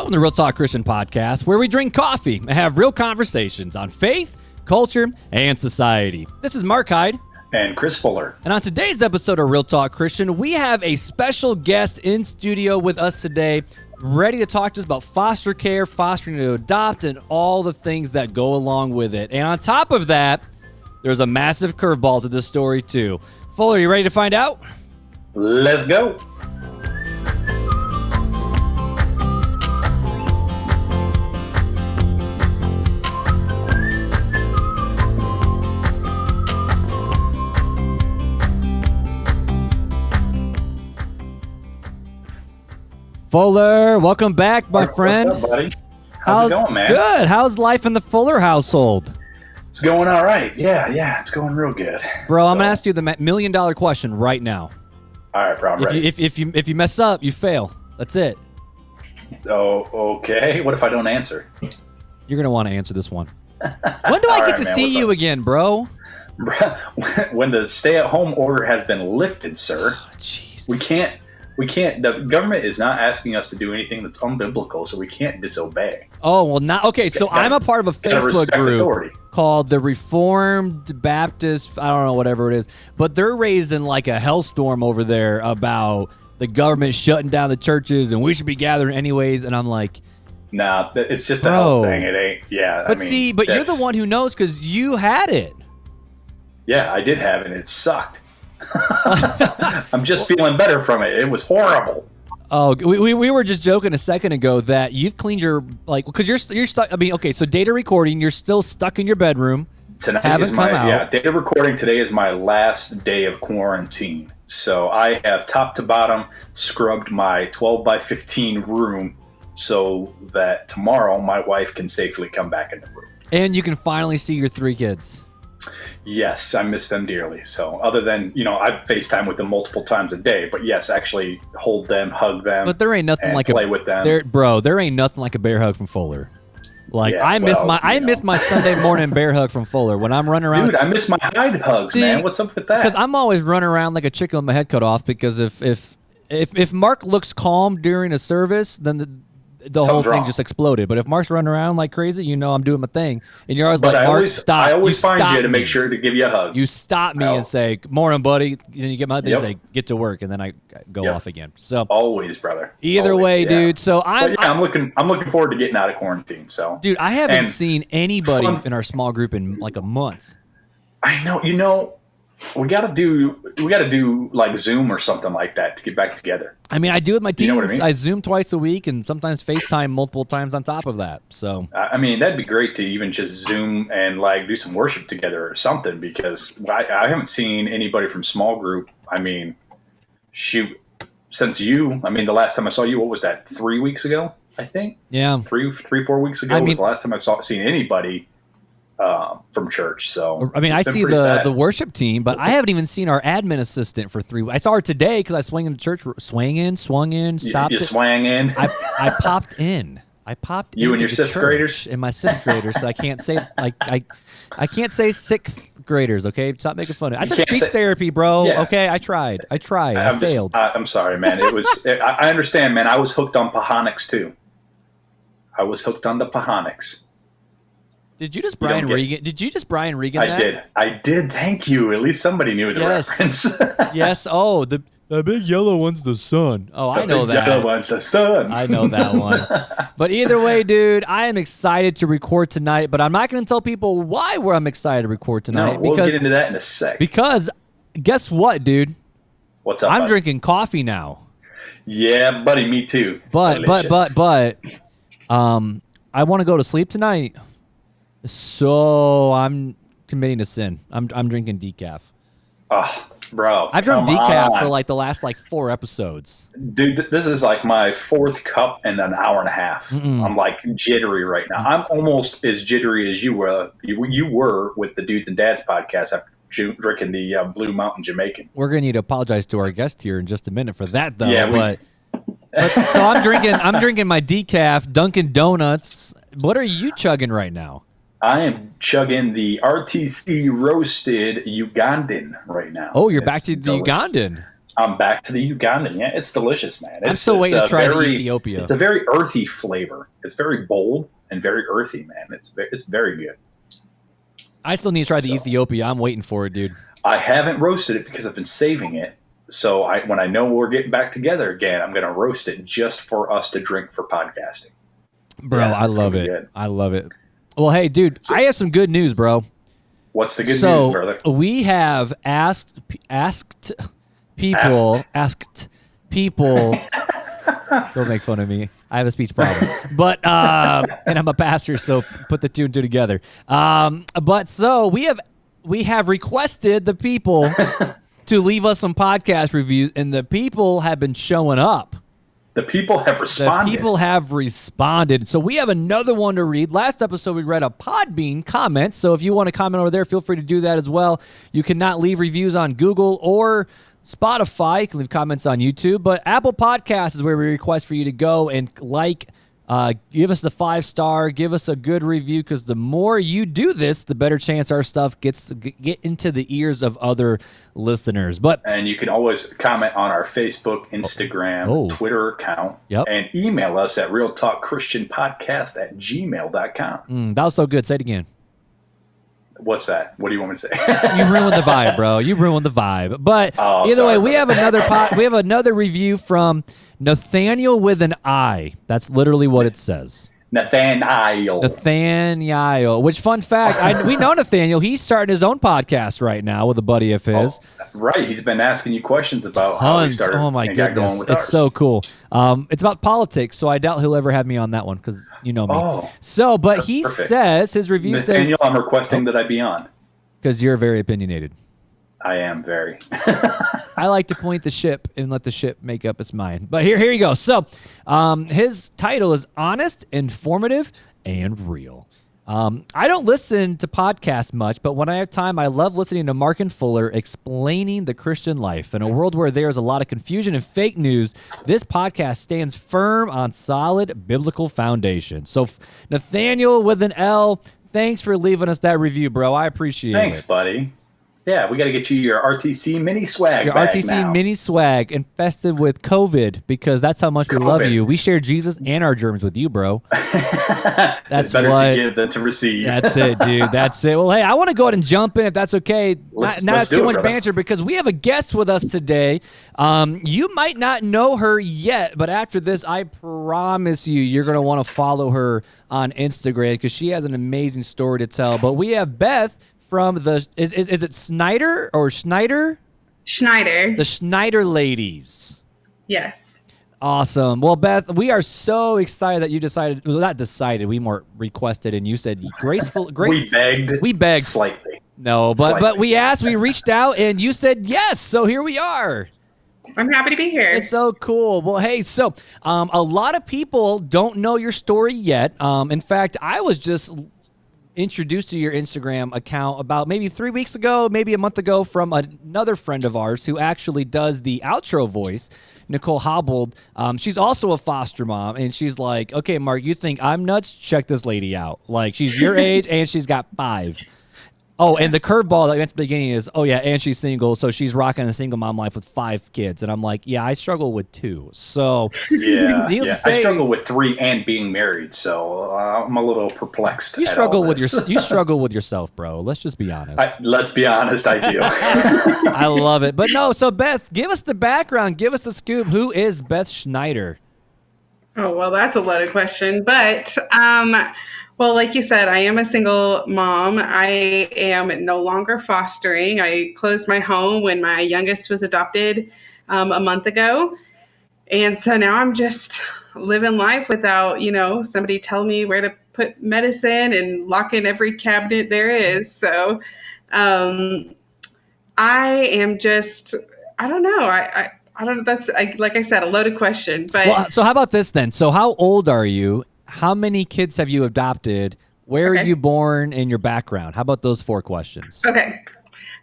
Welcome to the Real Talk Christian Podcast, where we drink coffee and have real conversations on faith, culture, and society. This is Mark Hyde. And Chris Fuller. And on today's episode of Real Talk Christian, we have a special guest in studio with us today, ready to talk to us about foster care, fostering to adopt, and all the things that go along with it. And on top of that, there's a massive curveball to this story, too. Fuller, you ready to find out? Let's go. Fuller, welcome back, my friend. What's up, buddy? How's it going, man? Good. How's life in the Fuller household? It's going all right. Yeah, it's going real good. Bro, I'm going to ask you the $1 million question right now. All right, bro, I'm ready. If you mess up, you fail. That's it. Oh, okay. What if I don't answer? You're going to want to answer this one. When do I get to see you again, bro? When the stay-at-home order has been lifted, sir. Oh, jeez. We can't. The government is not asking us to do anything that's unbiblical, so we can't disobey. Oh, well, not okay. So I'm a part of a Facebook group called the Reformed Baptist, I don't know, whatever it is, but they're raising like a hellstorm over there about the government shutting down the churches and we should be gathering anyways. And I'm like, nah, it's just a hell thing. It ain't. Yeah. But you're the one who knows because you had it. Yeah, I did have it. And it sucked. I'm just feeling better from it. It was horrible. Oh, we were just joking a second ago that you've cleaned your, because you're stuck. I mean, okay, so data recording, you're still stuck in your bedroom. Tonight is data recording today is my last day of quarantine. So I have top to bottom scrubbed my 12 by 15 room so that tomorrow my wife can safely come back in the room. And you can finally see your 3 kids. Yes, I miss them dearly. So other than, I FaceTime with them multiple times a day, but yes, actually hold them, hug them. But there ain't nothing like play with them. There ain't nothing like a bear hug from Fuller. Like I miss my Sunday morning bear hug from Fuller when I'm running around. Dude, I miss my Hyde hugs, man. What's up with that? Because I'm always running around like a chicken with my head cut off. Because if Mark looks calm during a service, then the whole thing just exploded. But if Mark's running around like crazy, I'm doing my thing. And you're always Mark, stop. I always find you to make sure to give you a hug. You stop me and say, morning, buddy. And then you get my thing and say, get to work. And then I go off again. So always, brother. Either way, dude. So I'm looking forward to getting out of quarantine. So, dude, I haven't seen anybody in our small group in like a month. I know. We gotta do like Zoom or something like that to get back together. I mean, I do with my teams. You know what I mean? I Zoom twice a week and sometimes FaceTime multiple times on top of that. So I mean, that'd be great to even just Zoom and like do some worship together or something, because I haven't seen anybody from small group. I mean, shoot, since you. I mean, the last time I saw you, what was that? 3 weeks ago, I think. Yeah, 4 weeks ago was the last time I've seen anybody from church. So I mean, I see the worship team, but I haven't even seen our admin assistant for 3 weeks. I saw her today because I swung into church, swung in, stopped. You swang in. I popped in. You and your 6th graders and my 6th graders. So I can't say I can't say 6th graders. Okay, stop making fun of it. I took speech therapy, bro. Yeah. Okay, I tried. I failed. I'm sorry, man. It was. I understand, man. I was hooked on Pahonics too. I was hooked on the Pahonics. Did you just Brian Regan? Did you just Brian Regan? I did. Thank you. At least somebody knew the reference. Yes. Oh, the big yellow one's the sun. Oh, I know that. The yellow one's the sun. I know that one. But either way, dude, I am excited to record tonight. But I'm not going to tell people why I'm excited to record tonight. No, we'll get into that in a sec. Because guess what, dude? What's up? I'm drinking coffee now. Yeah, buddy. Me too. But I want to go to sleep tonight. So I'm committing a sin. I'm drinking decaf. Oh, bro. I've drunk decaf for like the last 4 episodes. Dude, this is like my 4th cup in an hour and a half. I'm like jittery right now. I'm almost as jittery as you were. You were with the Dudes and Dads podcast after drinking the Blue Mountain Jamaican. We're gonna need to apologize to our guest here in just a minute for that, though. Yeah, so I'm drinking my decaf Dunkin' Donuts. What are you chugging right now? I am chugging the RTC roasted Ugandan right now. Oh, you're back to the Ugandan. I'm back to the Ugandan. Yeah, it's delicious, man. I'm still waiting to try the Ethiopia. It's a very earthy flavor. It's very bold and very earthy, man. It's very good. I still need to try the Ethiopia. I'm waiting for it, dude. I haven't roasted it because I've been saving it. So when I know we're getting back together again, I'm going to roast it just for us to drink for podcasting. Bro, yeah, I love it. Good. I love it. Well, hey, dude, I have some good news, bro. What's the good news, brother? We have asked people. Don't make fun of me. I have a speech problem. But and I'm a pastor, so put the two and two together. But so we have requested the people to leave us some podcast reviews, and the people have been showing up. The people have responded. So we have another one to read. Last episode, we read a Podbean comment. So if you want to comment over there, feel free to do that as well. You cannot leave reviews on Google or Spotify. You can leave comments on YouTube. But Apple Podcasts is where we request for you to go and give us the 5-star, give us a good review, because the more you do this, the better chance our stuff gets to get into the ears of other listeners. And you can always comment on our Facebook, Instagram, Twitter account, and email us at realtalkchristianpodcast@gmail.com. That was so good. Say it again. What's that? What do you want me to say? You ruined the vibe, bro. You ruined the vibe. But either way, we have another review from Nathaniel with an I. That's literally what it says. Nathaniel. Which, fun fact, we know Nathaniel. He's starting his own podcast right now with a buddy of his. Right. He's been asking you questions about how he started. Oh, my goodness. It's so cool. It's about politics, so I doubt he'll ever have me on that one because you know me. But he says, his review says... Nathaniel, I'm requesting that I be on. Because you're very opinionated. I am very. I like to point the ship and let the ship make up its mind. But here you go. So his title is Honest, Informative, and Real. I don't listen to podcasts much, but when I have time, I love listening to Marc and Fuller explaining the Christian life. In a world where there is a lot of confusion and fake news, this podcast stands firm on solid biblical foundation. So Nathaniel with an L, thanks for leaving us that review, bro. I appreciate it. Thanks, buddy. Yeah, we got to get you your RTC mini swag. Your RTC mini swag infested with COVID, because that's how much we love you. We share Jesus and our germs with you, bro. That's better to give than to receive. That's it, dude. That's it. Well, hey, I want to go ahead and jump in if that's okay. Not too much banter, because we have a guest with us today. You might not know her yet, but after this, I promise you're going to want to follow her on Instagram because she has an amazing story to tell. But we have Beth from the is it Schneider or Schneider? Schneider. The Schneider ladies. Yes. Awesome. Well, Beth, we are so excited that you decided. Well, not decided. We more requested, and you said graceful. Great. We begged slightly. No, but we asked. We reached out, and you said yes. So here we are. I'm happy to be here. It's so cool. Well, hey, so a lot of people don't know your story yet. In fact, I was just introduced to your Instagram account about maybe 3 weeks ago, maybe a month ago, from another friend of ours who actually does the outro voice, Nicole Hobbled. She's also a foster mom, and she's like, okay, Mark, you think I'm nuts? Check this lady out. Like, she's your age, and she's got 5. Oh, and the curveball that we went to the beginning is, and she's single, so she's rocking a single mom life with 5 kids. And I'm like, yeah, I struggle with 2. So yeah, I struggle with 3 and being married, so I'm a little perplexed. You struggle with you struggle with yourself, bro. Let's just be honest. Let's be honest, I do. I love it. But no, so Beth, give us the background, give us the scoop. Who is Beth Schneider? Oh, well, that's a loaded question, but well, like you said, I am a single mom. I am no longer fostering. I closed my home when my youngest was adopted a month ago. And so now I'm just living life without, somebody telling me where to put medicine and lock in every cabinet there is. So I am just, I don't know. I don't know. That's, like I said, a loaded question. But well, so how about this then? So how old are you? How many kids have you adopted? Where are you born and your background? How about those 4 questions? Okay.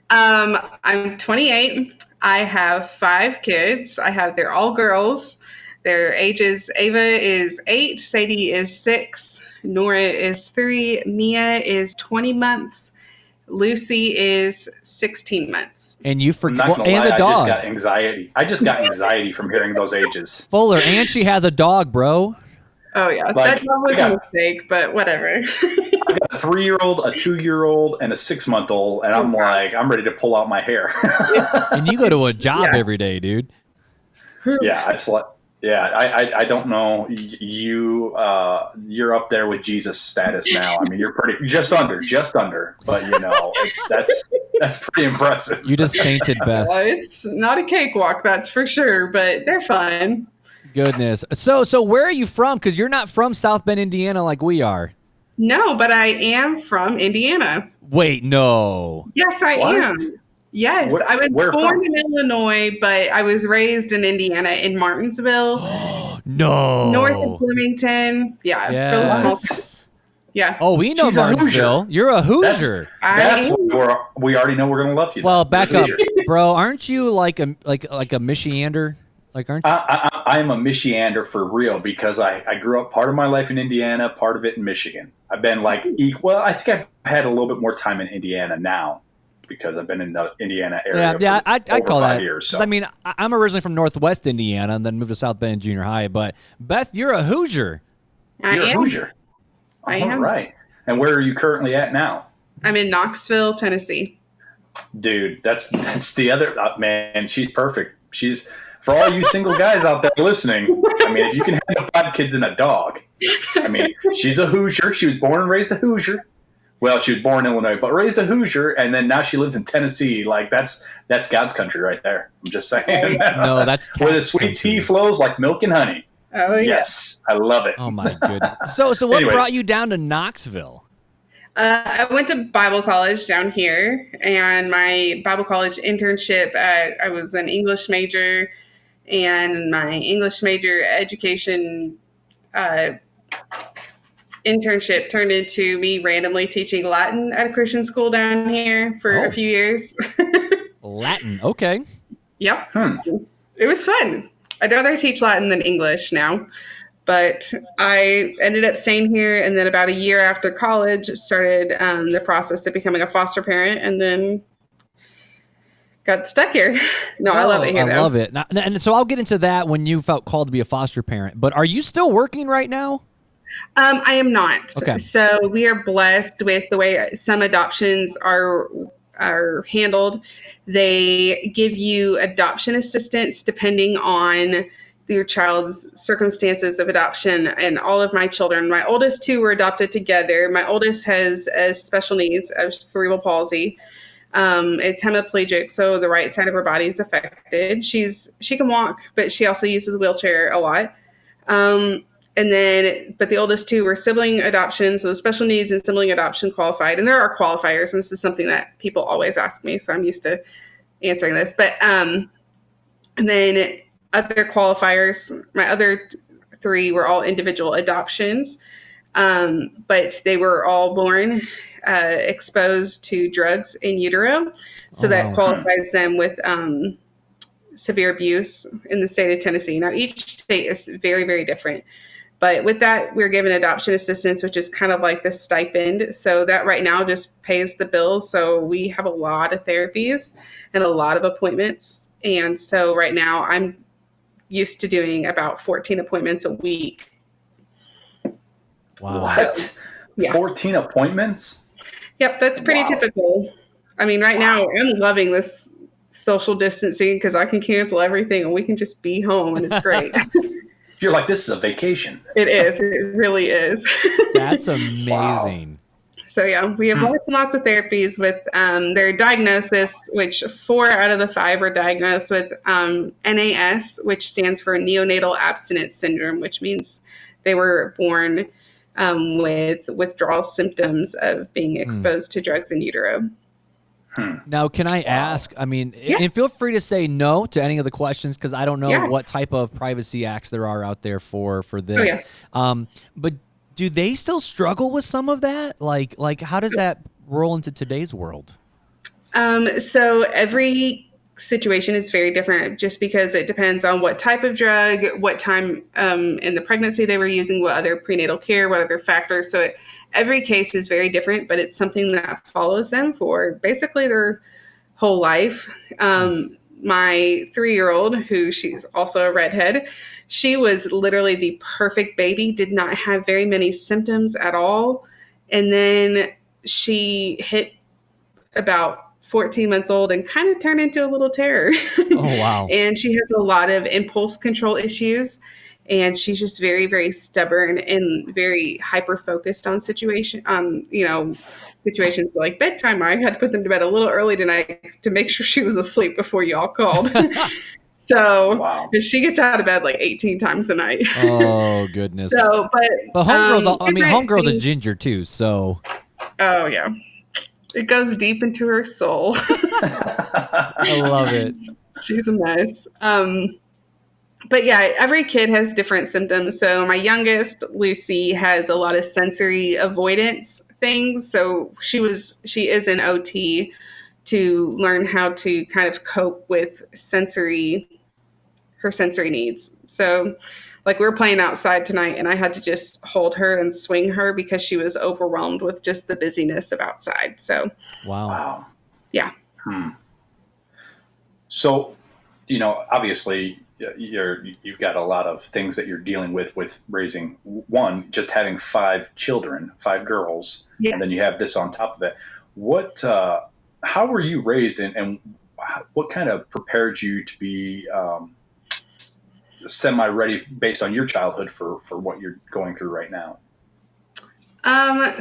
I'm 28. I have 5 kids. They're all girls. Their ages, Ava is 8, Sadie is 6, Nora is 3, Mia is 20 months, Lucy is 16 months. And you I'm forget, not well, gonna and lie, the I just dog. got anxiety. I just got anxiety from hearing those ages. Fuller, and she has a dog, bro. Oh yeah, Like, that was I a got- mistake, but whatever. A 3-year-old, a 2-year-old, and a 6-month-old, and I'm like, I'm ready to pull out my hair. And you go to a job Yeah. every day, dude. Yeah, it's like, yeah, I don't know. You're up there with Jesus status now. I mean, you're pretty just under, but that's pretty impressive. You just sainted Beth. Well, it's not a cakewalk, that's for sure, but they're fun. Goodness. So where are you from? Because you're not from South Bend, Indiana, like we are. No, but I am from Indiana. Wait, no. Yes, I What? am. Yes, I was Where born from? in Illinois, but I was raised in Indiana in Martinsville, No. north of Bloomington. Yeah, really small. Yes. Yeah. Oh, we know She's a Martinsville. Hoosier. You're a Hoosier. That's I am. what we already know we're gonna love you. Well, back up, Hoosier. bro. Aren't you like a Michiander? Like, aren't you? I'm a Michiander for real because I grew up part of my life in Indiana, part of it in Michigan. I've been like equal. I think I've had a little bit more time in Indiana now because I've been in the Indiana area. Yeah, for I over call 5 that. years. 'Cause So. I mean, I'm originally from Northwest Indiana and then moved to South Bend Junior High. But Beth, you're a Hoosier. I You're a am. Hoosier. I All am. right. And where are you currently at now? I'm in Knoxville, Tennessee. Dude, that's the other man. She's perfect. She's for all you single guys out there listening. I mean, if you can have 5 kids and a dog, I mean, she's a Hoosier. She was born and raised a Hoosier. Well, she was born in Illinois, but raised a Hoosier, and then now she lives in Tennessee. Like that's God's country right there. I'm just saying. No, that's where the tax sweet country. tea flows like milk and honey. Oh yeah. Yes, I love it. Oh my goodness. So what Anyways. brought you down to Knoxville? I went to Bible college down here, and my Bible college internship, I was an English major, and my English major education internship turned into me randomly teaching Latin at a Christian school down here for a few years. Latin. Okay. Yep. It was fun. I'd rather teach Latin than English now. But I ended up staying here, and then about a year after college, started the process of becoming a foster parent, and then got stuck here. No, I love it here, I though. love it. Now, and so I'll get into that when you felt called to be a foster parent. But are you still working right now? I am not. Okay. So we are blessed with the way some adoptions are handled. They give you adoption assistance depending on your child's circumstances of adoption. And all of my children, my oldest 2 were adopted together. My oldest has special needs, cerebral palsy. It's hemiplegic, so the right side of her body is affected. She can walk, but she also uses a wheelchair a lot. But the oldest 2 were sibling adoption, so the special needs and sibling adoption qualified. And there are qualifiers, and this is something that people always ask me, so I'm used to answering this. But and then other qualifiers, my other 3 were all individual adoptions, but they were all born exposed to drugs in utero, so that qualifies them with severe abuse in the state of Tennessee. Now, each state is very, very different. But with that, we're given adoption assistance, which is kind of like the stipend. So that right now just pays the bills. So we have a lot of therapies and a lot of appointments. And so right now I'm used to doing about 14 appointments a week. Wow. What? Yeah. 14 appointments? Yep, that's pretty typical. I mean, right now I'm loving this social distancing because I can cancel everything and we can just be home, and it's great. You're like, this is a vacation. It is. It really is. That's amazing. So yeah, we have lots and lots of therapies with their diagnosis, which 4 out of the 5 are diagnosed with NAS, which stands for neonatal abstinence syndrome, which means they were born with withdrawal symptoms of being exposed to drugs in utero. Now, can I ask, I mean, and feel free to say no to any of the questions because I don't know what type of privacy acts there are out there for this. But do they still struggle with some of that? Like how does that roll into today's world? So every situation is very different just because it depends on what type of drug, what time in the pregnancy they were using, what other prenatal care, what other factors. So every case is very different, but it's something that follows them for basically their whole life. My 3-year-old, who she's also a redhead, she was literally the perfect baby, did not have very many symptoms at all. And then she hit about 14 months old and kind of turned into a little terror. Oh, wow. And she has a lot of impulse control issues. And she's just very, very stubborn and very hyper focused on situations like bedtime. I had to put them to bed a little early tonight to make sure she was asleep before y'all called. So Wow. she gets out of bed like 18 times a night. Oh, goodness. So, but homegirl's a ginger too, so. Oh, yeah. It goes deep into her soul. I love it. She's a mess. But yeah, every kid has different symptoms. So my youngest, Lucy, has a lot of sensory avoidance things. So she is in OT to learn how to kind of cope with her sensory needs. So like we were playing outside tonight and I had to just hold her and swing her because she was overwhelmed with just the busyness of outside. So, Wow. Yeah. So, obviously you've got a lot of things that you're dealing with raising one, just having 5 children, 5 girls, Yes. and then you have this on top of it. How were you raised and what kind of prepared you to be, semi-ready based on your childhood for what you're going through right now?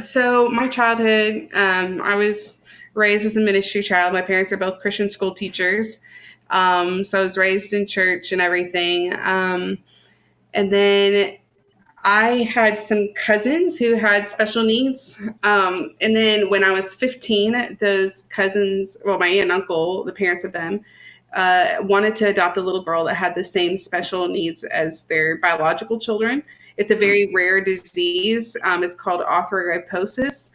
So my childhood, I was raised as a ministry child. My parents are both Christian school teachers. So I was raised in church and everything. And then I had some cousins who had special needs. And then when I was 15, those cousins, well, my aunt and uncle, the parents of them, wanted to adopt a little girl that had the same special needs as their biological children. It's a very rare disease. It's called arthrogryposis.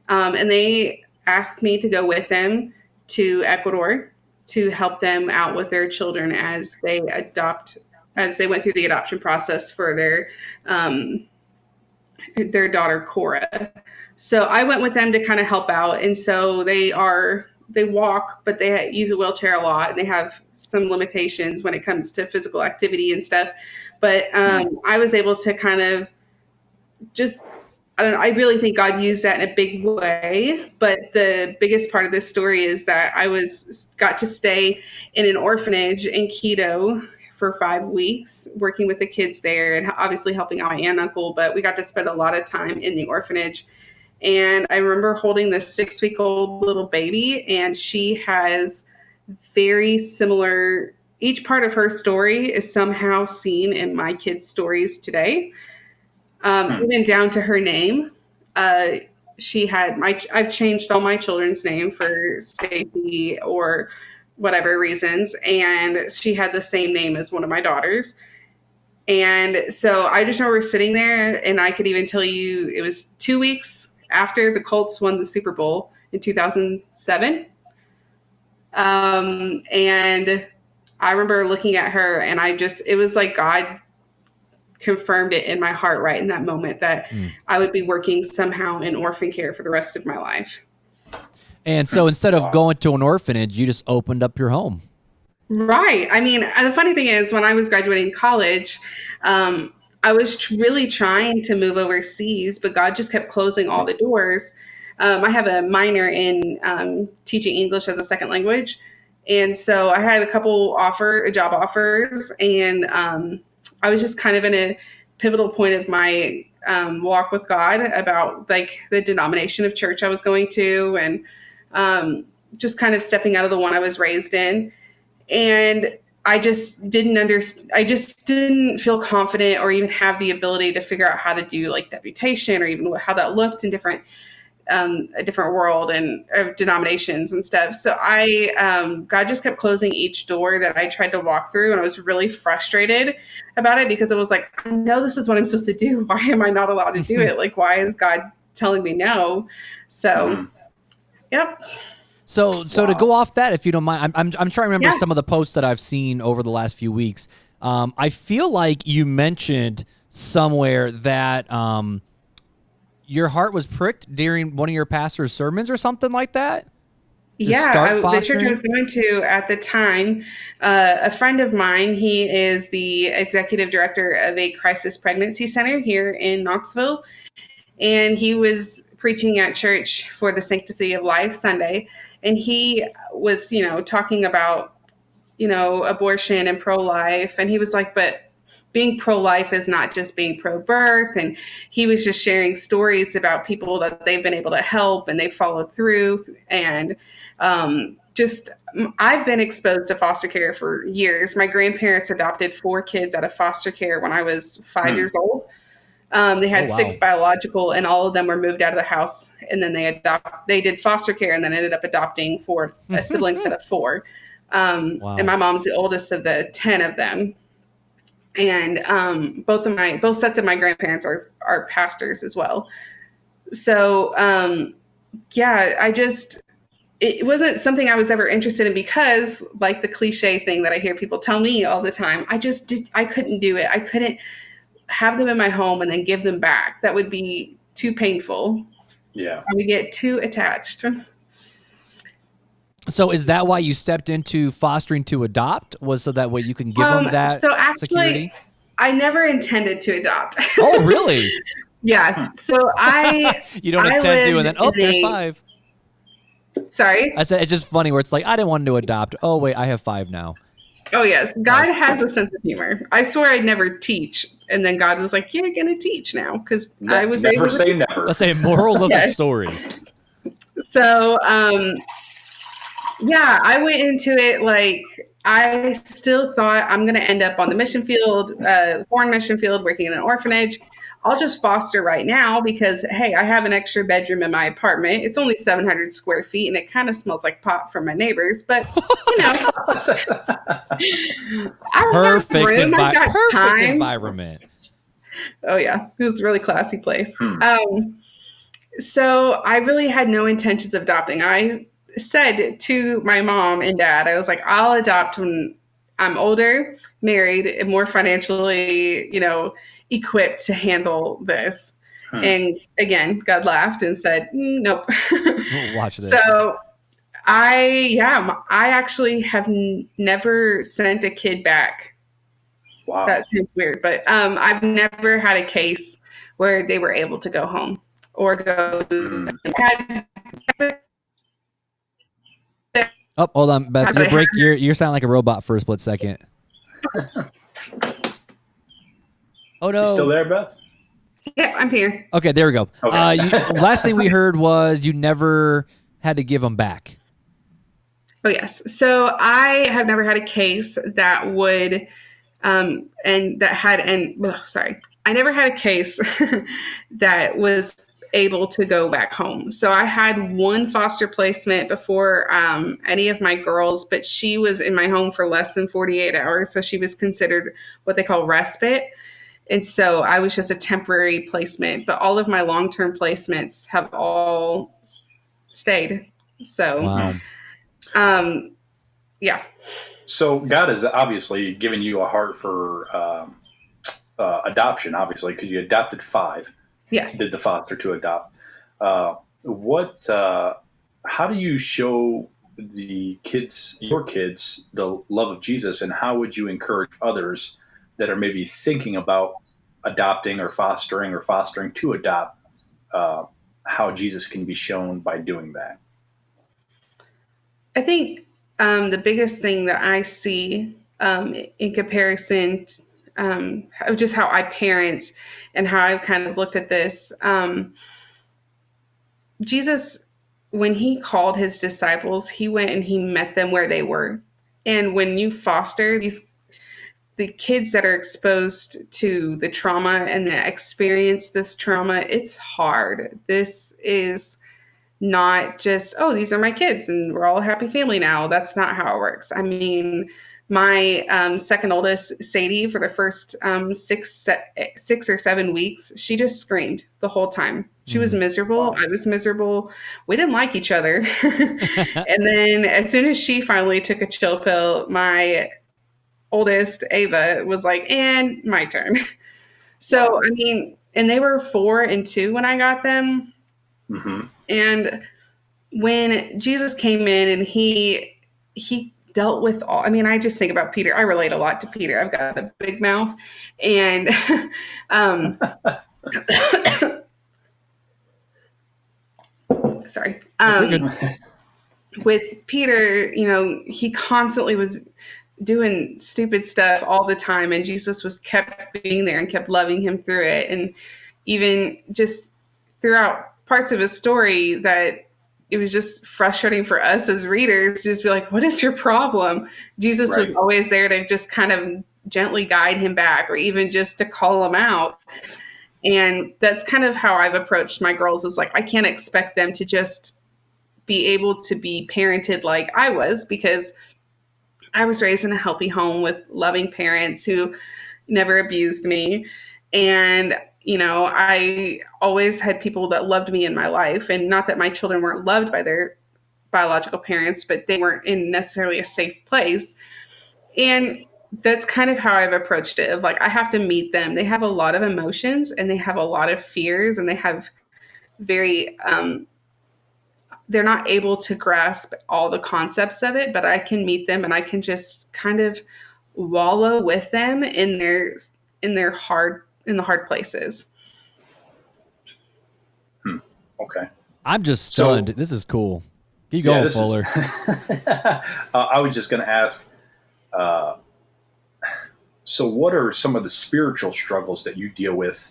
And they asked me to go with them to Ecuador to help them out with their children as they went through the adoption process for their daughter, Cora. So I went with them to kind of help out. And so they walk, but they use a wheelchair a lot, and they have some limitations when it comes to physical activity and stuff. But I was able to kind of I really think God used that in a big way. But the biggest part of this story is that I got to stay in an orphanage in Quito for 5 weeks, working with the kids there and obviously helping out my aunt and uncle. But we got to spend a lot of time in the orphanage. And I remember holding this 6-week-old little baby, and she has very similar, each part of her story is somehow seen in my kids' stories today. Even down to her name. I've changed all my children's name for safety or whatever reasons. And she had the same name as one of my daughters. And so I just remember sitting there, and I could even tell you it was 2 weeks after the Colts won the Super Bowl in 2007. And I remember looking at her, and it was like God confirmed it in my heart right in that moment that I would be working somehow in orphan care for the rest of my life. And so instead of going to an orphanage, you just opened up your home. Right. I mean, the funny thing is, when I was graduating college, I was really trying to move overseas, but God just kept closing all the doors. I have a minor in teaching English as a second language. And so I had a couple job offers, and I was just kind of in a pivotal point of my walk with God about like the denomination of church I was going to, and just kind of stepping out of the one I was raised in. And I just didn't feel confident or even have the ability to figure out how to do like deputation or even how that looked in a different world and denominations and stuff. So God just kept closing each door that I tried to walk through. And I was really frustrated about it because it was like, I know this is what I'm supposed to do. Why am I not allowed to do it? Like, why is God telling me no? So, yep. So to go off that, if you don't mind, I'm trying to remember Yeah. some of the posts that I've seen over the last few weeks. I feel like you mentioned somewhere that your heart was pricked during one of your pastor's sermons or something like that. The church I was going to at the time, a friend of mine, he is the executive director of a crisis pregnancy center here in Knoxville. And he was preaching at church for the Sanctity of Life Sunday. And he was, talking about, abortion and pro-life. And he was like, but being pro-life is not just being pro-birth. And he was just sharing stories about people that they've been able to help and they followed through. And I've been exposed to foster care for years. My grandparents adopted 4 kids out of foster care when I was 5 years old. They had 6 biological, and all of them were moved out of the house. And then they did foster care, and then ended up adopting 4 a sibling set of 4. And my mom's the oldest of the 10 of them. And both sets of my grandparents are pastors as well. So it wasn't something I was ever interested in because, like the cliche thing that I hear people tell me all the time, I couldn't do it. I couldn't have them in my home and then give them back. That would be too painful. Yeah. I would get too attached. So is that why you stepped into fostering to adopt? Was so that way you can give them that so actually, security? I never intended to adopt. Oh, really? Yeah. So you don't intend to, and then there's 5. Sorry? I said it's just funny where it's like I didn't want to adopt. Oh wait, I have 5 now. Oh yes, God has a sense of humor. I swear I'd never teach, and then God was like, "You're gonna teach now," because I was never say never. Let's say moral of the story. So, I went into it like I still thought I'm gonna end up on the mission field, foreign mission field, working in an orphanage. I'll just foster right now because, hey, I have an extra bedroom in my apartment. It's only 700 square feet, and it kind of smells like pot from my neighbors. But, Perfect time. environment. Oh, yeah. It was a really classy place. So I really had no intentions of adopting. I said to my mom and dad, I was like, I'll adopt when I'm older, married, and more financially, equipped to handle this. And again, God laughed and said, nope. Watch this. So I actually have never sent a kid back. Wow. That seems weird, but I've never had a case where they were able to go home or go. Oh, hold on, Beth. You're sounding like a robot for a split second. Oh no! You still there, Beth? Yeah, I'm here. Okay, there we go. Okay. Last thing we heard was you never had to give them back. Oh yes. So I have never had a case that would, I never had a case that was able to go back home. So I had one foster placement before any of my girls, but she was in my home for less than 48 hours. So she was considered what they call respite. And so I was just a temporary placement, but all of my long-term placements have all stayed. So, yeah. So God has obviously given you a heart for adoption, obviously, because you adopted 5. Yes. Did the foster to adopt. How do you show your kids, the love of Jesus, and how would you encourage others that are maybe thinking about adopting or fostering to adopt, how Jesus can be shown by doing that? I think the biggest thing that I see in comparison to just how I parent and how I've kind of looked at this, Jesus, when he called his disciples, he went and he met them where they were. And when you foster the kids that are exposed to the trauma and that experience this trauma, it's hard. This is not just, oh, these are my kids and we're all a happy family now. That's not how it works. I mean, My second oldest, Sadie, for the first 6 or 7 weeks, she just screamed the whole time. She was miserable. I was miserable. We didn't like each other. And then as soon as she finally took a chill pill, my oldest, Ava, was like, and my turn. So, I mean, and they were 4 and 2 when I got them. Mm-hmm. And when Jesus came in and he dealt with all, I mean, I just think about Peter. I relate a lot to Peter. I've got a big mouth. And sorry. With Peter, you know, he constantly was doing stupid stuff all the time, and Jesus was kept being there and kept loving him through it. And even just throughout parts of his story that it was just frustrating for us as readers to just be like, what is your problem? Jesus was always there to just kind of gently guide him back, or even just to call him out. And that's kind of how I've approached my girls, is like, I can't expect them to just be able to be parented like I was, because I was raised in a healthy home with loving parents who never abused me. And, you know, I always had people that loved me in my life. And not that my children weren't loved by their biological parents, but they weren't in necessarily a safe place. And that's kind of how I've approached it. Of like, I have to meet them. They have a lot of emotions, and they have a lot of fears, and they have very, they're not able to grasp all the concepts of it, but I can meet them, and I can just kind of wallow with them in the hard places. Okay. I'm just stunned. This is cool. Keep going, Fuller. I was just going to ask, so what are some of the spiritual struggles that you deal with?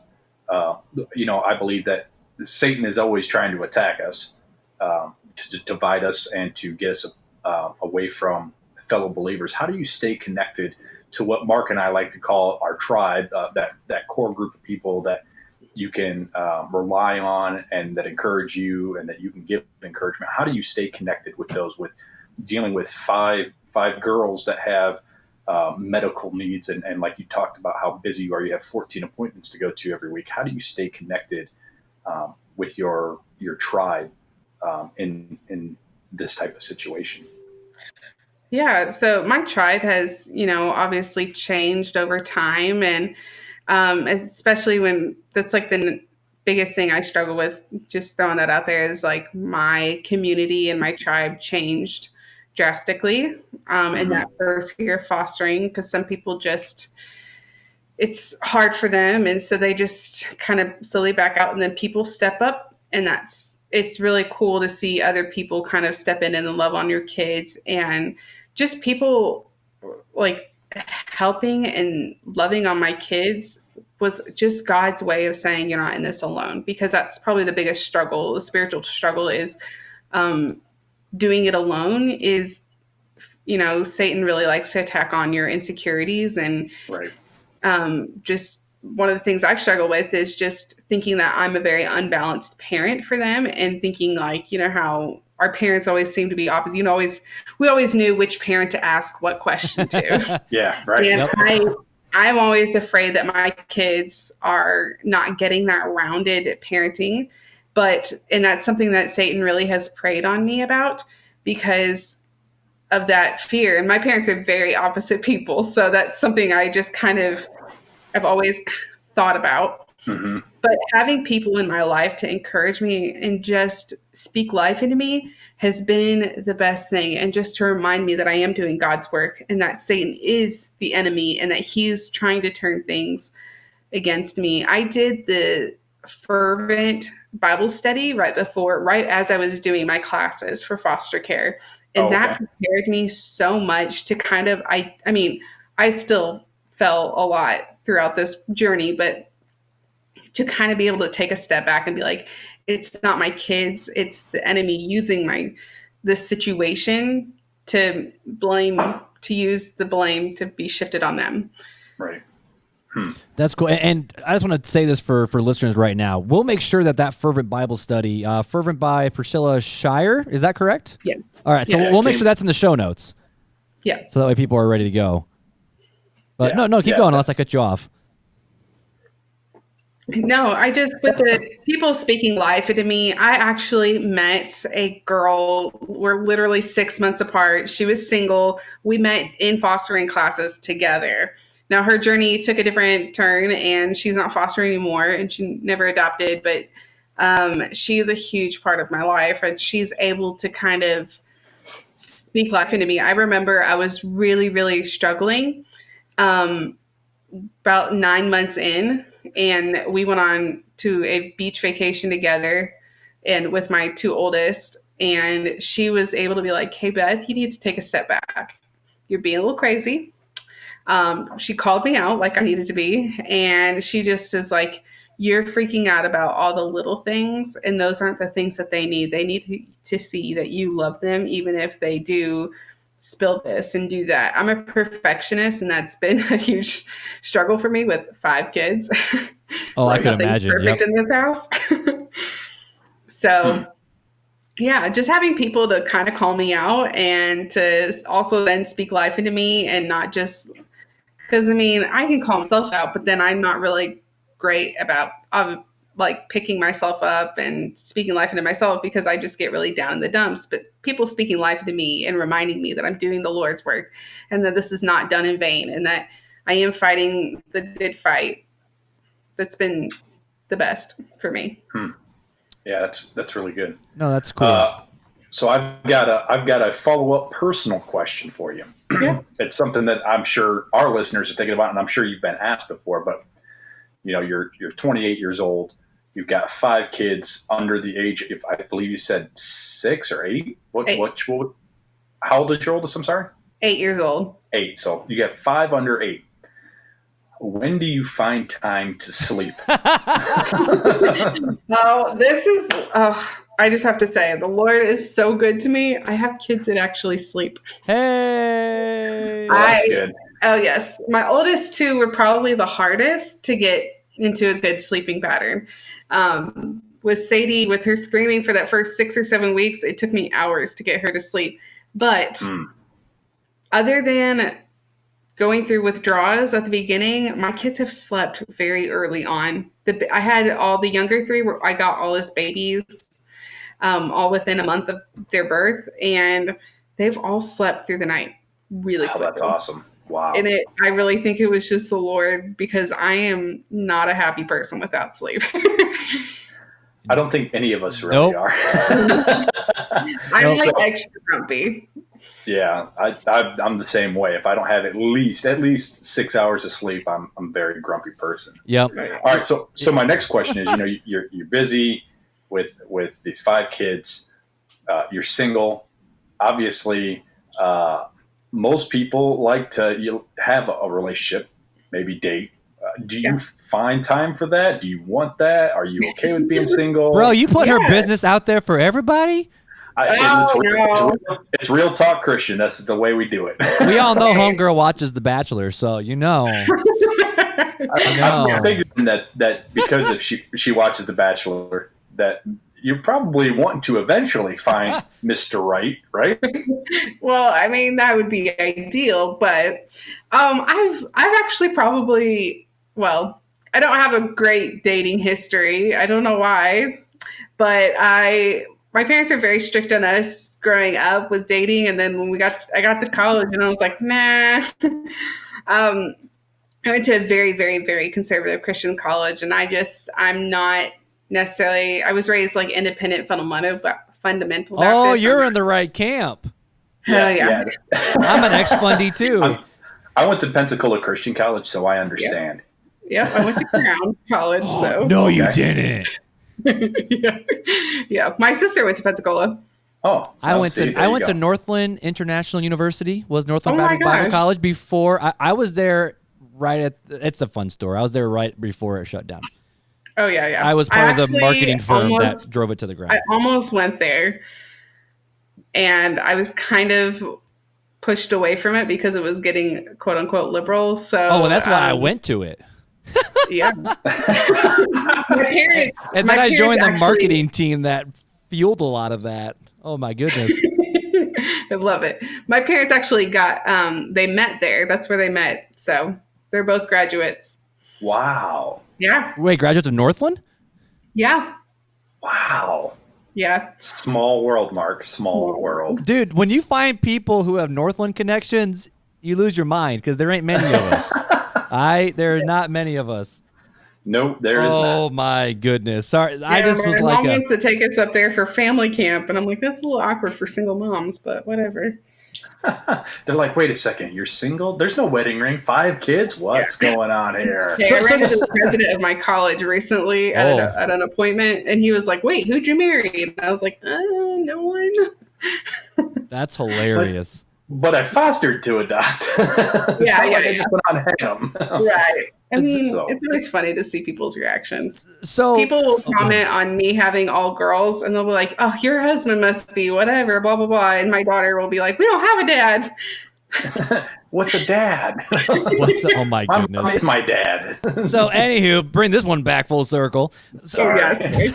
You know, I believe that Satan is always trying to attack us, to divide us and to get us away from fellow believers. How do you stay connected to what Mark and I like to call our tribe, that core group of people that you can rely on and that encourage you and that you can give encouragement? How do you stay connected with those, with dealing with five girls that have medical needs, and like you talked about how busy you are, you have 14 appointments to go to every week. How do you stay connected with your tribe in this type of situation? Yeah, so my tribe has, you know, obviously changed over time, and especially when that's like the biggest thing I struggle with, just throwing that out there, is like my community and my tribe changed drastically in that first year of fostering, because some people just, it's hard for them, and so they just kind of slowly back out, and then people step up, and it's really cool to see other people kind of step in and love on your kids, and just people like helping and loving on my kids was just God's way of saying, you're not in this alone, because that's probably the biggest struggle. The spiritual struggle is doing it alone is, you know, Satan really likes to attack on your insecurities. And just one of the things I've struggled with is just thinking that I'm a very unbalanced parent for them, and thinking like, you know, how our parents always seem to be opposite. You know, we always knew which parent to ask what question to. Yeah, right. And I'm always afraid that my kids are not getting that rounded parenting. And that's something that Satan really has preyed on me about, because of that fear. And my parents are very opposite people. So that's something I just kind of, I've always thought about. Mm-hmm. But having people in my life to encourage me and just speak life into me has been the best thing. And just to remind me that I am doing God's work, and that Satan is the enemy, and that he's trying to turn things against me. I did the fervent Bible study right as I was doing my classes for foster care. And that prepared me so much to kind of, I mean, I still fell a lot throughout this journey, but to kind of be able to take a step back and be like, it's not my kids, it's the enemy using this situation to use the blame to be shifted on them. Right. That's cool. And I just want to say this for listeners right now. We'll make sure that Fervent Bible Study, Fervent by Priscilla Shire, is that correct? Yes. All right. So we'll make sure that's in the show notes. Yeah. So that way people are ready to go. But Yeah. no, keep going unless I cut you off. No, I just, with the people speaking life into me, I actually met a girl. We're literally 6 months apart. She was single. We met in fostering classes together. Now, her journey took a different turn, and she's not fostering anymore, and she never adopted, but she is a huge part of my life, and she's able to kind of speak life into me. I remember I was really, really struggling. About 9 months in, and we went on to a beach vacation together and with my two oldest, and she was able to be like, hey Beth, you need to take a step back, you're being a little crazy. She called me out like I needed to be, and she just is like, you're freaking out about all the little things, and those aren't the things that they need. They need to see that you love them, even if they do spill this and do that. I'm a perfectionist, and that's been a huge struggle for me with 5 kids. Oh, I can Nothing's imagine. perfect in this house. So, yeah, just having people to kind of call me out and to also then speak life into me, and not just because, I mean, I can call myself out, but then I'm not really great about like picking myself up and speaking life into myself, because I just get really down in the dumps. But people speaking life into me and reminding me that I'm doing the Lord's work, and that this is not done in vain, and that I am fighting the good fight. That's been the best for me. Yeah, that's really good. No, that's cool. So I've got a follow-up personal question for you. Yeah. It's something that I'm sure our listeners are thinking about, and I'm sure you've been asked before. But you're 28 years old. You've got 5 kids under the age, if I believe you said 6 or 8. How old is your oldest? I'm sorry. 8 years old. 8. So you got 5 under 8. When do you find time to sleep? I just have to say, the Lord is so good to me. I have kids that actually sleep. Hey. Well, that's good. Oh, yes. My oldest 2 were probably the hardest to get into a good sleeping pattern. With Sadie, with her screaming for that first 6 or 7 weeks, it took me hours to get her to sleep. But other than going through withdrawals at the beginning, my kids have slept very early on. I had all the younger 3 where I got all as babies, all within a month of their birth, and they've all slept through the night really quickly. That's awesome. Wow. And I really think it was just the Lord, because I am not a happy person without sleep. I don't think any of us really are. I'm extra grumpy. Yeah, I'm the same way. If I don't have at least 6 hours of sleep, I'm a very grumpy person. Yep. All right. So my next question is, you're busy with these 5 kids. You're single. Obviously, most people like to have a relationship, maybe date. Do you find time for that? Do you want that? Are you okay with being single? Bro, you put her business out there for everybody? It's real talk, Christian. That's the way we do it. We all know Homegirl watches The Bachelor, so you know. I'm figuring that because if she watches The Bachelor, that you're probably wanting to eventually find Mr. Right? Well, I mean, that would be ideal, but I've actually probably, well, I don't have a great dating history. I don't know why, but my parents are very strict on us growing up with dating, and then when I got to college, and I was like, nah. I went to a very, very, very conservative Christian college, and I'm not necessarily. I was raised like independent fundamental Baptist. Oh, you're in the right camp. Hell yeah. I'm an ex-fundie too. I went to Pensacola Christian College, so I understand. Yep, I went to Crown College. So. No, you didn't. Yeah. My sister went to Pensacola. Oh, I went to Northland International University. Was Northland Baptist Bible College before I was there. It's a fun story. I was there right before it shut down. Oh yeah. I was part of the marketing firm that drove it to the ground. I almost went there, and I was kind of pushed away from it because it was getting quote unquote liberal. So well, that's why I went to it. Yeah. And then I joined the marketing team that fueled a lot of that. Oh my goodness. I love it. My parents actually got, they met there. That's where they met. So they're both graduates. Wow. Yeah. Wait, graduates of Northland? Yeah. Wow. Yeah. Small world, Mark. Small world. Dude, when you find people who have Northland connections, you lose your mind because there ain't many of us. There are not many of us. Nope, there is not. Oh my goodness. Sorry. I Yeah, just was my like mom wants to take us up there for family camp. And I'm like, that's a little awkward for single moms, but whatever. They're like, wait a second, you're single? There's no wedding ring. 5 kids? What's going on here? Yeah, I ran into the president of my college recently at an appointment, and he was like, wait, who'd you marry? And I was like, no one. That's hilarious. But I fostered to adopt. Yeah, I just went on ham. Right. I mean, So- it's always funny to see people's reactions. So People will comment on me having all girls, and they'll be like, oh, your husband must be whatever, blah, blah, blah. And my daughter will be like, we don't have a dad. What's a dad? oh my My goodness. mom is my dad. So anywho, bring this one back full circle. Sorry. Yeah.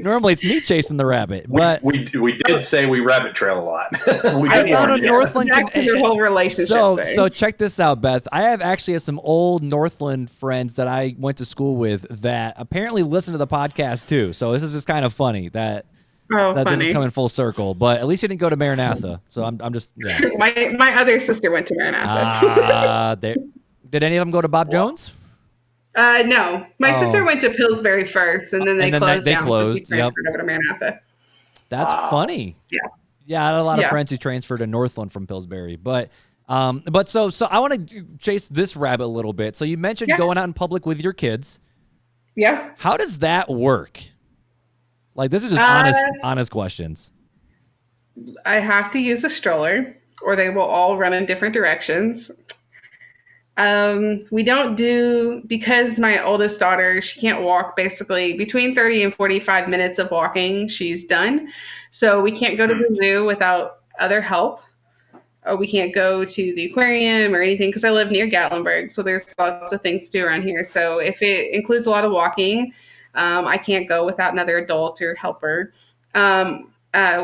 Normally it's me chasing the rabbit, but we did say we rabbit trail a lot. I found a Northland. Back to their whole relationship thing. So check this out, Beth. I have actually some old Northland friends that I went to school with that apparently listen to the podcast too. So this is just kind of funny that this funny. is coming full circle. But at least you didn't go to Maranatha. So I'm just My other sister went to Maranatha. Did any of them go to Bob Jones? No, my sister went to Pillsbury first, and then they closed down. So we transferred over to Maranatha. That's funny. Yeah, I had a lot of friends who transferred to Northland from Pillsbury, but so I want to chase this rabbit a little bit. So you mentioned going out in public with your kids. Yeah. How does that work? Like, this is just honest questions. I have to use a stroller, or they will all run in different directions. We don't do, because my oldest daughter, she can't walk basically between 30 and 45 minutes of walking. She's done. So we can't go to the zoo without other help. We can't go to the aquarium or anything because I live near Gatlinburg. So there's lots of things to do around here. So if it includes a lot of walking, I can't go without another adult or helper.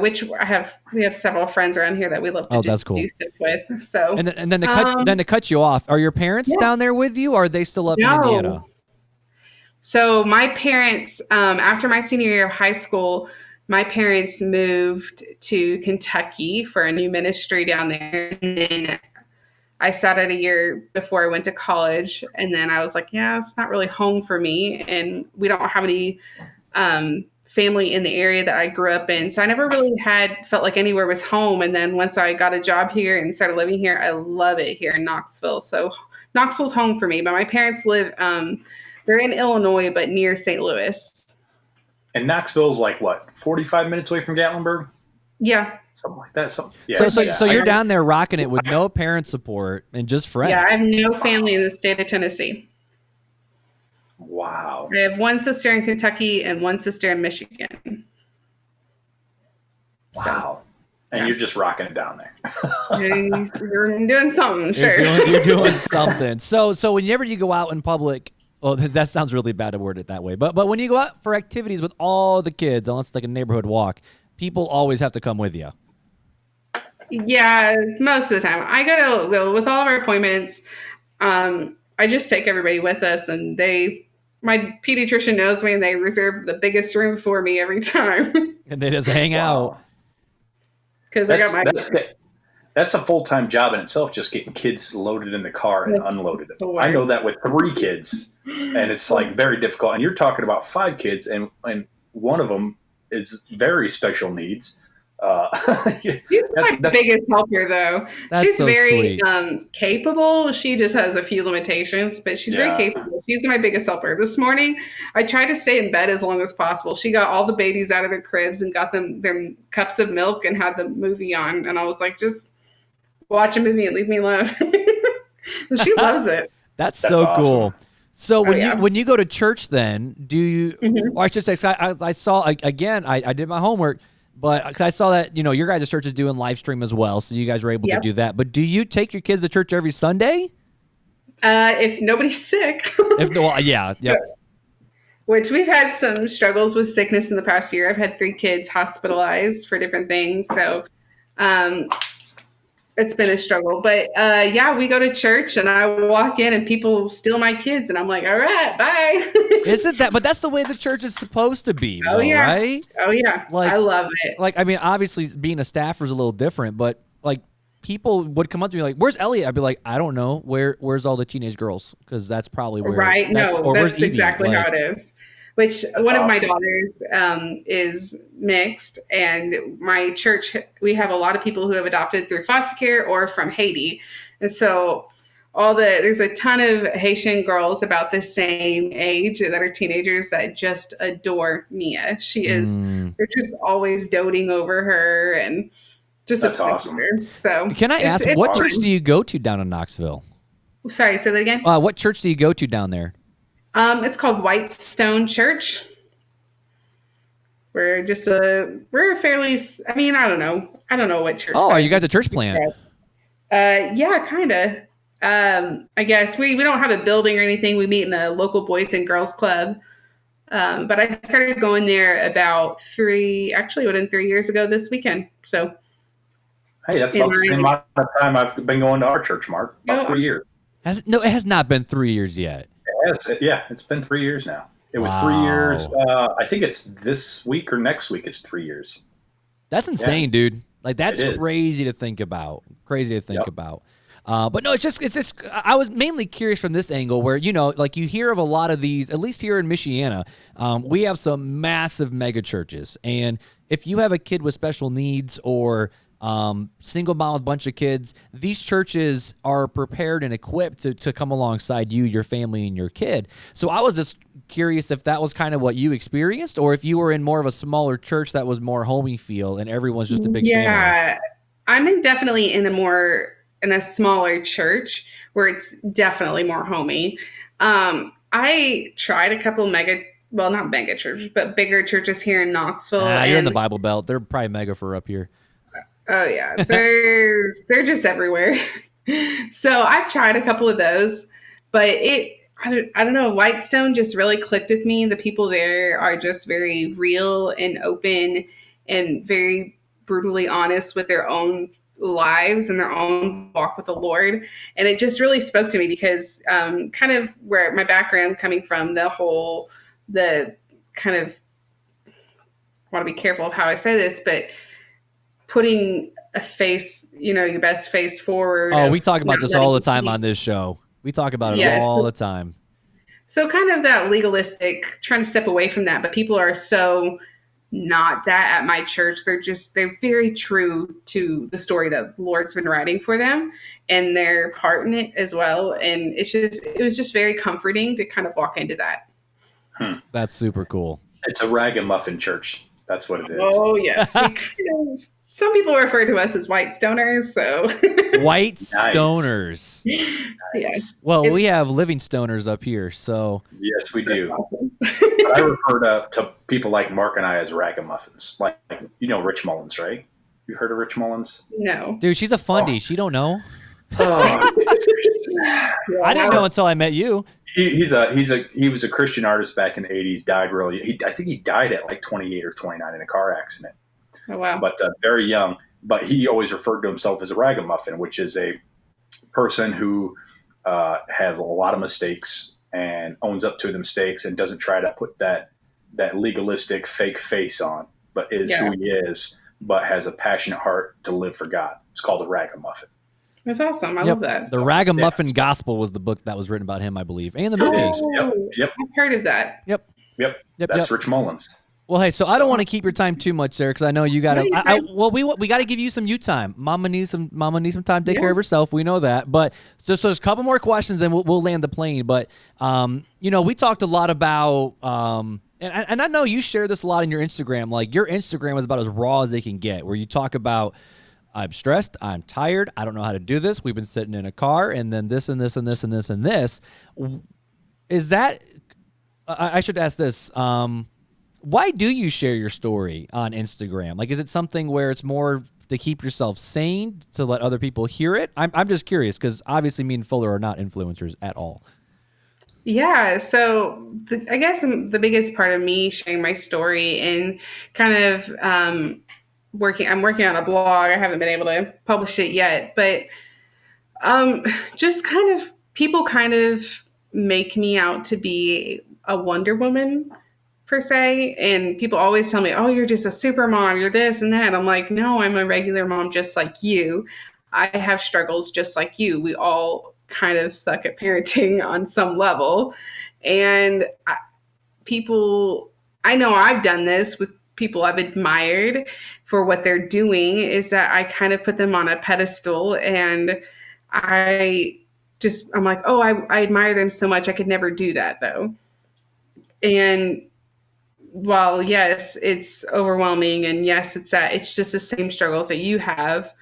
Which we have several friends around here that we love to just do stuff with. So and then to cut you off, are your parents down there with you, or are they still up in Indiana? So my parents, after my senior year of high school, my parents moved to Kentucky for a new ministry down there. And then I started a year before I went to college. And then I was like, yeah, it's not really home for me. And we don't have any family in the area that I grew up in. So I never really felt like anywhere was home. And then once I got a job here and started living here, I love it here in Knoxville. So Knoxville's home for me. But my parents live, they're in Illinois, but near St. Louis. And Knoxville's like what, 45 minutes away from Gatlinburg? Yeah. Something like that. So you're down there rocking it with no parent support and just friends. Yeah, I have no family in the state of Tennessee. Wow. I have one sister in Kentucky and one sister in Michigan. Wow. And you're just rocking it down there. You're doing something, sure. You're doing something. So whenever you go out in public, well, that sounds really bad to word it that way. But when you go out for activities with all the kids, unless it's like a neighborhood walk, people always have to come with you. Yeah, most of the time. I go with all of our appointments. I just take everybody with us, and my pediatrician knows me, and they reserve the biggest room for me every time. And they just hang out. Because I got my. That's a full-time job in itself, just getting kids loaded in the car and unloaded. I know that with 3 kids, and it's like very difficult. And you're talking about 5 kids, and one of them is very special needs. She's my biggest helper, though. She's so very sweet. capable. She just has a few limitations, but she's very capable. She's my biggest helper. This morning, I tried to stay in bed as long as possible. She got all the babies out of their cribs and got them their cups of milk and had the movie on. And I was like, just watch a movie and leave me alone. She loves it. That's so awesome. cool. So when you go to church, then do you? Or I should say, I saw again. I did my homework, but I saw that your guys' church is doing live stream as well, so you guys were able to do that. But do you take your kids to church every Sunday? If nobody's sick. Which we've had some struggles with sickness in the past year. I've had 3 kids hospitalized for different things, so It's been a struggle, but yeah, we go to church and I walk in and people steal my kids and I'm like, all right, bye. Isn't that? But that's the way the church is supposed to be, Oh though, yeah. right? Oh yeah. Like, I love it. I mean, obviously being a staffer is a little different, but like people would come up to me like, "Where's Elliot?" I'd be like, "I don't know. Where's all the teenage girls? Because that's probably where." Right. No, or where's that's Evie? exactly how it is. Which one of my awesome. daughters is mixed, and my church, we have a lot of people who have adopted through foster care or from Haiti. And so there's a ton of Haitian girls about the same age that are teenagers that just adore Mia. They're just always doting over her and just That's obsessed awesome. with her. So Can I ask, it's what fun. church do you go to down in Knoxville? Sorry, say that again. What church do you go to down there? It's called Whitestone Church. We're a fairly, I mean, I don't know what church. Oh, are you size guys a church plant? Yeah, kind of. I guess we don't have a building or anything. We meet in a local boys and girls club. But I started going there about within 3 years ago this weekend. So, Hey, that's about the same amount of time I've been going to our church, Mark. About 3 years. It has not been 3 years yet. It's been 3 years now. It was Wow. 3 years. I think it's this week or next week. It's 3 years. That's insane, dude. Like, that's It is. crazy to think about. But no, it's just, I was mainly curious from this angle where, like you hear of a lot of these, at least here in Michiana, we have some massive mega churches. And if you have a kid with special needs or single mom with a bunch of kids, these churches are prepared and equipped to come alongside you, your family, and your kid. So I was just curious if that was kind of what you experienced, or if you were in more of a smaller church that was more homey feel and everyone's just a big family. Yeah, I'm definitely in a smaller church where it's definitely more homey. I tried a couple not mega churches, but bigger churches here in Knoxville. You're in the Bible Belt. They're probably mega for up here. Oh yeah, they're just everywhere. So I've tried a couple of those, but I don't know. Whitestone just really clicked with me. The people there are just very real and open and very brutally honest with their own lives and their own walk with the Lord. And it just really spoke to me because kind of where my background coming from, the kind of, I want to be careful of how I say this, but putting a face, your best face forward. Oh, we talk about this all the time on this show. We talk about it all the time. So kind of that legalistic, trying to step away from that, but people are so not that at my church. They're very true to the story that the Lord's been writing for them and their part in it as well. And it was just very comforting to kind of walk into that. That's super cool. It's a Ragamuffin church. That's what it is. Oh yes. Some people refer to us as white stoners, so White stoners. Yes. Well, we have living stoners up here, so Yes, we do. But I refer to people like Mark and I as Ragamuffins. Like, Rich Mullins, right? You heard of Rich Mullins? No. dude, she's a fundie. She don't know. Oh, I didn't know until I met you. he was a Christian artist back in the 80s. Died I think he died at like 28 or 29 in a car accident. Oh wow. But very young. But he always referred to himself as a ragamuffin, which is a person who has a lot of mistakes and owns up to the mistakes and doesn't try to put that legalistic fake face on, but is who he is, but has a passionate heart to live for God. It's called a ragamuffin. That's awesome. I love that. The Ragamuffin Gospel was the book that was written about him, I believe, and the movie. Yep. I've heard of that. Yep. That's Rich Mullins. Well, hey, so I don't want to keep your time too much there because I know you got to. We got to give you some you time. Mama needs some time to take care of herself. We know that. But so there's a couple more questions, and we'll land the plane. But we talked a lot about and I know you share this a lot in your Instagram. Like your Instagram is about as raw as they can get, where you talk about I'm stressed, I'm tired, I don't know how to do this. We've been sitting in a car, and then this and this and this and this and this. Is that? I should ask this. Why do you share your story on Instagram? Like, is it something where it's more to keep yourself sane, to let other people hear it? I'm just curious because obviously me and Fuller are not influencers at all. Yeah. So I guess the biggest part of me sharing my story and kind of I'm working on a blog. I haven't been able to publish it yet, but just kind of people kind of make me out to be a Wonder Woman per se, and people always tell me, "Oh, you're just a super mom. You're this and that." I'm like, "No, I'm a regular mom just like you. I have struggles just like you. We all kind of suck at parenting on some level." And people, I know I've done this with people I've admired for what they're doing, is that I kind of put them on a pedestal, and I'm like, oh, I admire them so much. I could never do that though. And while yes, it's overwhelming, and yes, it's just the same struggles that you have,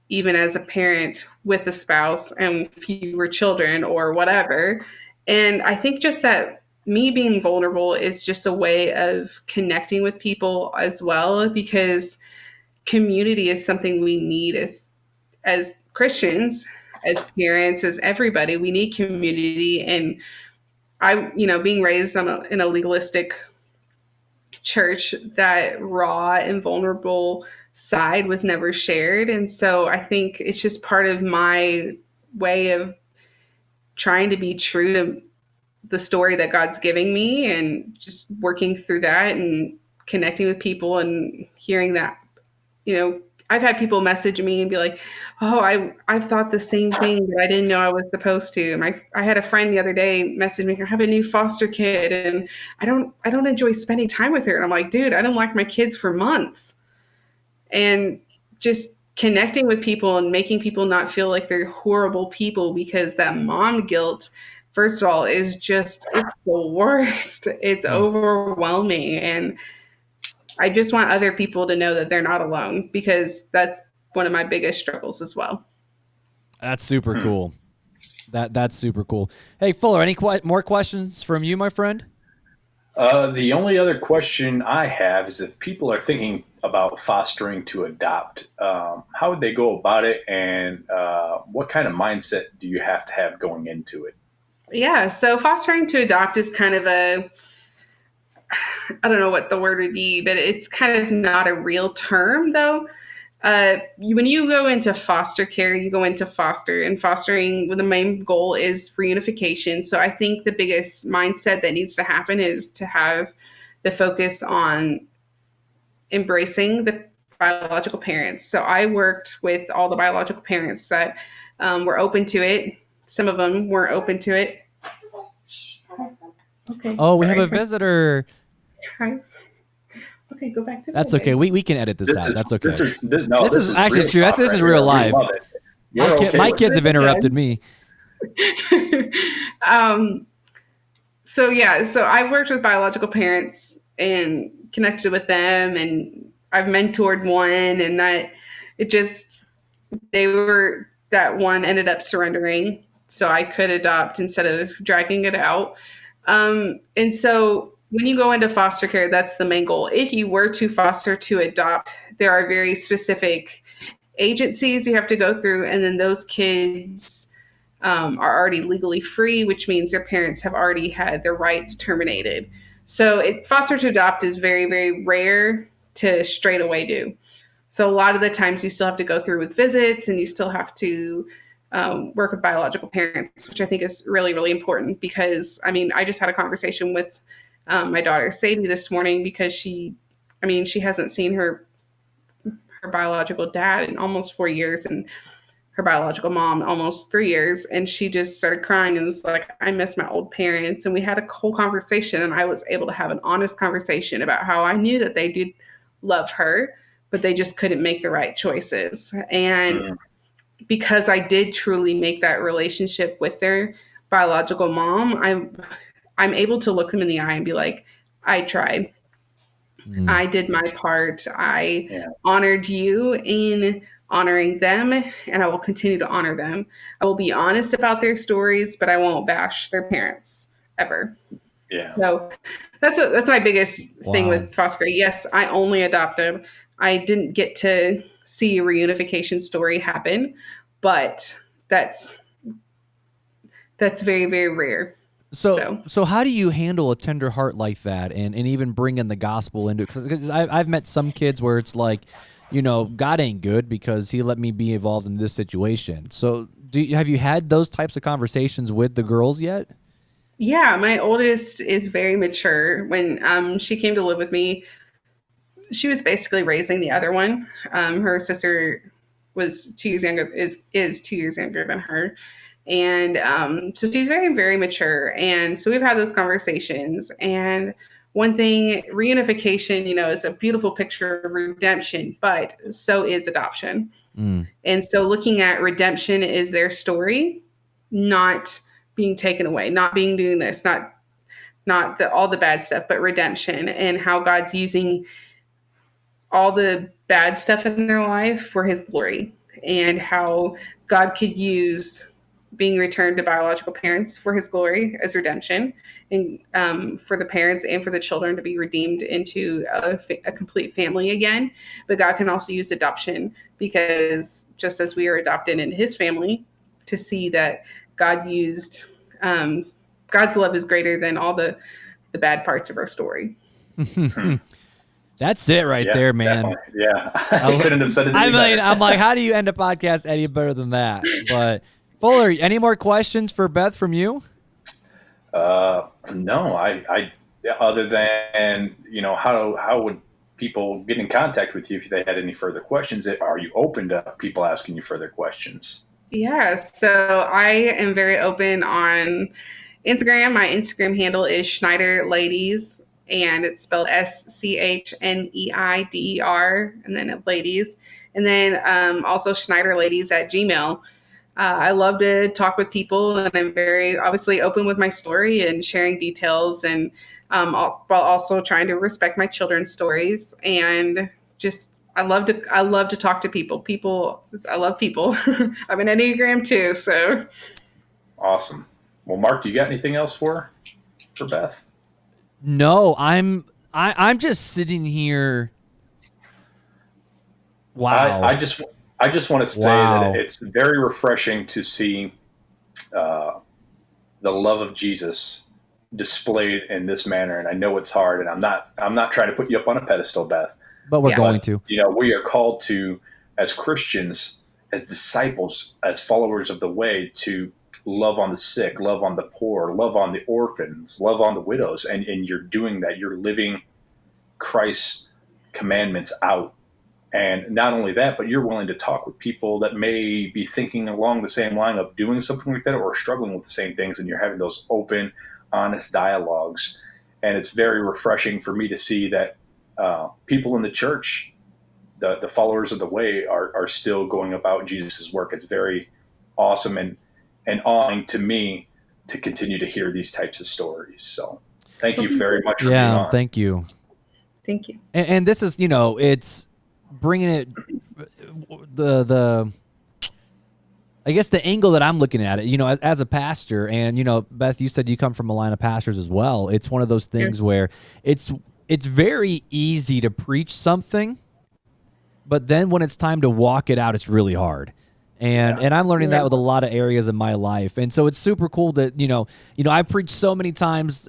even as a parent with a spouse and fewer children or whatever. And I think just that me being vulnerable is just a way of connecting with people as well, because community is something we need as Christians, as parents, as everybody. We need community. And being raised in a legalistic church, that raw and vulnerable side was never shared. And so I think it's just part of my way of trying to be true to the story that God's giving me, and just working through that and connecting with people and hearing that, I've had people message me and be like, "Oh, I've thought the same thing, but I didn't know I was supposed to." And I had a friend the other day message me, "I have a new foster kid, and I don't enjoy spending time with her." And I'm like, "Dude, I don't like my kids for months." And just connecting with people and making people not feel like they're horrible people, because that mom guilt, first of all, is just, it's the worst. It's overwhelming. And I just want other people to know that they're not alone, because that's one of my biggest struggles as well. That's super cool. That's super cool. Hey, Fuller, any more questions from you, my friend? The only other question I have is, if people are thinking about fostering to adopt, how would they go about it, and what kind of mindset do you have to have going into it? Yeah, so fostering to adopt is kind of I don't know what the word would be, but it's kind of not a real term though. When you go into foster care, you go into fostering, the main goal is reunification. So I think the biggest mindset that needs to happen is to have the focus on embracing the biological parents. So I worked with all the biological parents that were open to it. Some of them weren't open to it. Okay. Oh, we have a visitor. Hi. Okay, go back to That's okay. We can edit this out. That's okay. This is actually true. This is real life. My kids have interrupted me. So I've worked with biological parents and connected with them, and I've mentored one, and that one ended up surrendering, so I could adopt instead of dragging it out. And so when you go into foster care, that's the main goal. If you were to foster to adopt, there are very specific agencies you have to go through, and then those kids are already legally free, which means their parents have already had their rights terminated. So foster to adopt is very, very rare to straight away do. So a lot of the times you still have to go through with visits, and you still have to work with biological parents, which I think is really, really important, because I just had a conversation with my daughter Sadie this morning, because she hasn't seen her biological dad in almost 4 years, and her biological mom almost 3 years. And she just started crying and was like, "I miss my old parents." And we had a whole conversation, and I was able to have an honest conversation about how I knew that they did love her, but they just couldn't make the right choices. And because I did truly make that relationship with their biological mom, I'm able to look them in the eye and be like, "I tried. I did my part. I honored you in honoring them, and I will continue to honor them. I will be honest about their stories, but I won't bash their parents ever." Yeah. So that's my biggest thing with foster. Yes, I only adopted. I didn't get to see a reunification story happen, but that's very, very rare. So how do you handle a tender heart like that, and even bring in the gospel into it? Because I've met some kids where it's like, God ain't good because he let me be involved in this situation. So have you had those types of conversations with the girls yet? Yeah, my oldest is very mature. When she came to live with me, she was basically raising the other one. Her sister was 2 years younger, is 2 years younger than her. And so she's very, very mature. And so we've had those conversations. And one thing, reunification, is a beautiful picture of redemption, but so is adoption. Mm. And so looking at redemption is their story, not being taken away, not being doing this, not all the bad stuff, but redemption and how God's using all the bad stuff in their life for his glory, and how God could use being returned to biological parents for his glory as redemption, and for the parents and for the children to be redeemed into a complete family again. But God can also use adoption, because just as we are adopted into his family, to see that God used God's love is greater than all the bad parts of our story. That's it right there, man. Definitely. Yeah. I couldn't have said it any better. I'm like, how do you end a podcast any better than that? But Fuller, any more questions for Beth from you? No, I other than, how would people get in contact with you if they had any further questions? Are you open to people asking you further questions? Yeah, so I am very open on Instagram. My Instagram handle is Schneider Ladies, and it's spelled SCHNEIDER, and then ladies. And then also Schneider Ladies at Gmail. I love to talk with people, and I'm very obviously open with my story and sharing details, and while also trying to respect my children's stories. And just I love to talk to people. I love people. I'm an Enneagram too, so awesome. Well, Mark, you got anything else for Beth? No, I'm just sitting here. Wow. I just want to say that it's very refreshing to see the love of Jesus displayed in this manner. And I know it's hard, and I'm not trying to put you up on a pedestal, Beth, but we're going to. We are called to, as Christians, as disciples, as followers of the way, to love on the sick, love on the poor, love on the orphans, love on the widows. And you're doing that. You're living Christ's commandments out. And not only that, but you're willing to talk with people that may be thinking along the same line of doing something like that or struggling with the same things. And you're having those open, honest dialogues. And it's very refreshing for me to see that people in the church, the followers of the way, are still going about Jesus' work. It's very awesome and awing to me to continue to hear these types of stories. So thank you very much for being on. Thank you. Thank you. And this is, it's bringing it, I guess the angle that I'm looking at it, as a pastor, and, Beth, you said you come from a line of pastors as well. It's one of those things where it's very easy to preach something, but then when it's time to walk it out, it's really hard. And I'm learning that with a lot of areas in my life. And so it's super cool that, I preach so many times,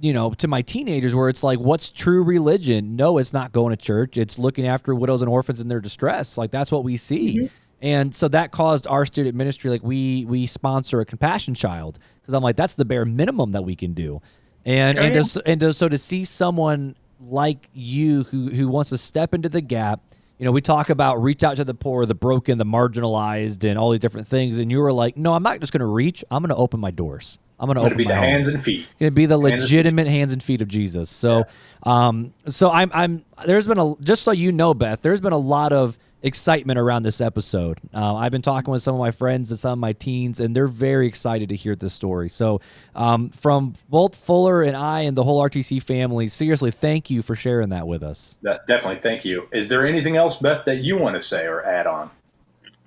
to my teenagers where it's like, what's true religion? No, it's not going to church. It's looking after widows and orphans in their distress. Like, that's what we see. Mm-hmm. And so that caused our student ministry, like we sponsor a compassion child, because I'm like, that's the bare minimum that we can do. So to see someone like you who wants to step into the gap, we talk about reach out to the poor, the broken, the marginalized, and all these different things. And you were like, no, I'm not just going to reach. I'm going to open my doors. I'm going to open be my the home. Hands and feet. Going to be the legitimate hands and feet of Jesus. So, so I'm. There's been just so you know, Beth, there's been a lot of excitement around this episode. I've been talking with some of my friends and some of my teens, and they're very excited to hear this story. So, from both Fuller and I and the whole RTC family, seriously, thank you for sharing that with us. Definitely, thank you. Is there anything else, Beth, that you want to say or add on?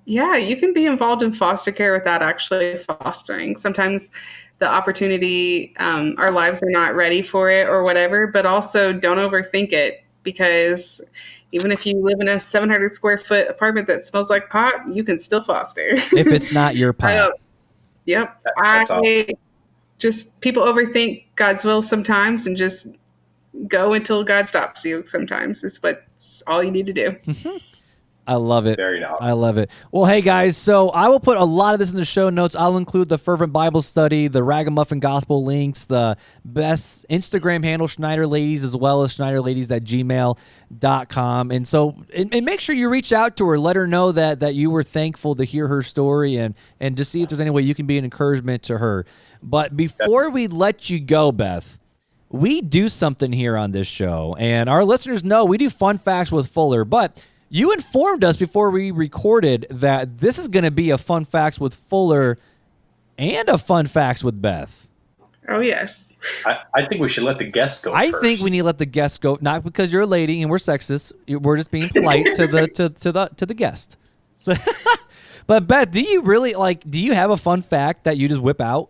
Yeah, you can be involved in foster care without actually fostering. Sometimes the opportunity, our lives are not ready for it or whatever, but also don't overthink it, because even if you live in a 700 square foot apartment that smells like pot, you can still foster. If it's not your pot. Yep. People overthink God's will sometimes, and just go until God stops you sometimes is all you need to do. I love it. Very nice. I love it. Well, hey, guys, so I will put a lot of this in the show notes. I'll include the Fervent Bible Study, the Ragamuffin Gospel links, the best Instagram handle, Schneider Ladies, as well as schneiderladies@gmail.com. And so and make sure you reach out to her. Let her know that you were thankful to hear her story and just see if there's any way you can be an encouragement to her. But before we let you go, Beth, we do something here on this show. And our listeners know we do Fun Facts with Fuller, but you informed us before we recorded that this is going to be a Fun Facts with Fuller and a Fun Facts with Beth. Oh, yes. I think we should let the guest go first. I think we need to let the guest go, not because you're a lady and we're sexist. We're just being polite to the guest. So, but Beth, do you really do you have a fun fact that you just whip out?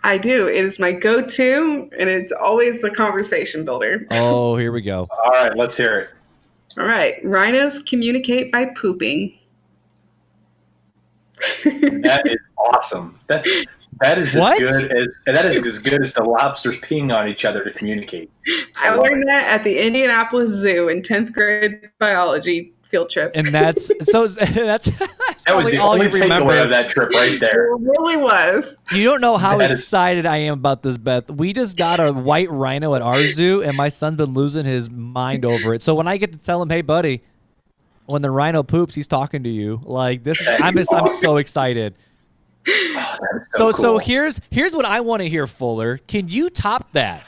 I do. It is my go-to, and it's always the conversation builder. Oh, here we go. All right, let's hear it. All right. Rhinos communicate by pooping. That is awesome. That is as good as the lobsters peeing on each other to communicate. I learned that at the Indianapolis Zoo in 10th grade biology field trip. And that's That was the all only you remember takeaway of that trip right there. It really was. You don't know how excited I am about this, Beth. We just got a white rhino at our zoo, and my son's been losing his mind over it. So when I get to tell him, hey, buddy, when the rhino poops, he's talking to you. Like this, I'm so excited. Oh, So cool. here's what I want to hear, Fuller. Can you top that?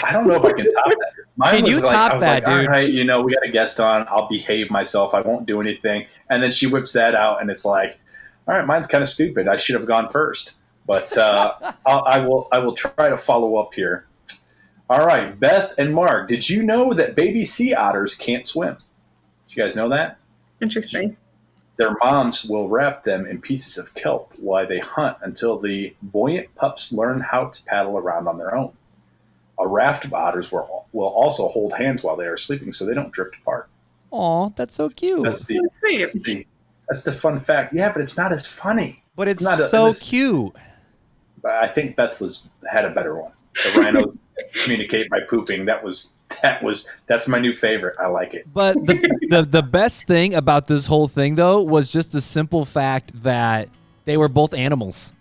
I don't know if I can top that. Can you top that, dude? All right, we got a guest on. I'll behave myself. I won't do anything. And then she whips that out, and it's like, all right, mine's kind of stupid. I should have gone first. But I will try to follow up here. All right, Beth and Mark, did you know that baby sea otters can't swim? Did you guys know that? Interesting. Their moms will wrap them in pieces of kelp while they hunt until the buoyant pups learn how to paddle around on their own. A raft of otters will also hold hands while they are sleeping so they don't drift apart. Aw, that's so cute. That's the fun fact. Yeah, but it's not as funny. But it's so cute. I think Beth had a better one. The rhinos communicate by pooping. That's my new favorite. I like it. But the best thing about this whole thing, though, was just the simple fact that they were both animals.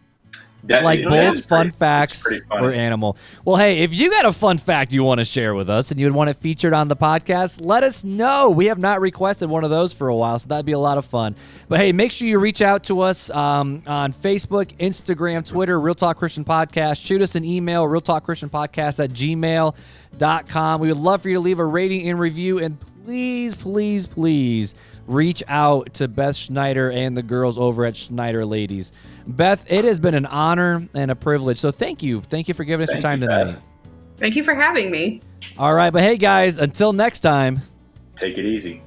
Both fun facts were animal. Well, hey, if you got a fun fact you want to share with us and you would want it featured on the podcast, let us know. We have not requested one of those for a while, so that'd be a lot of fun. But hey, make sure you reach out to us on Facebook, Instagram, Twitter, Real Talk Christian Podcast. Shoot us an email, realtalkchristianpodcast@gmail.com. We would love for you to leave a rating and review, and please, please, please reach out to Beth Schneider and the girls over at Schneider Ladies. Beth, it has been an honor and a privilege. So thank you. Thank you for giving us your time tonight. Beth. Thank you for having me. All right. But hey, guys, until next time, take it easy.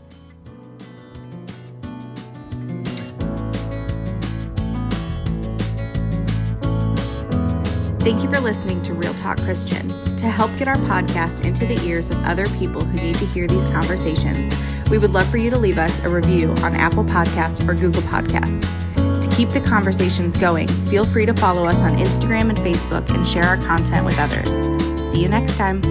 Thank you for listening to Real Talk Christian. To help get our podcast into the ears of other people who need to hear these conversations, we would love for you to leave us a review on Apple Podcasts or Google Podcasts. To keep the conversations going, feel free to follow us on Instagram and Facebook and share our content with others. See you next time.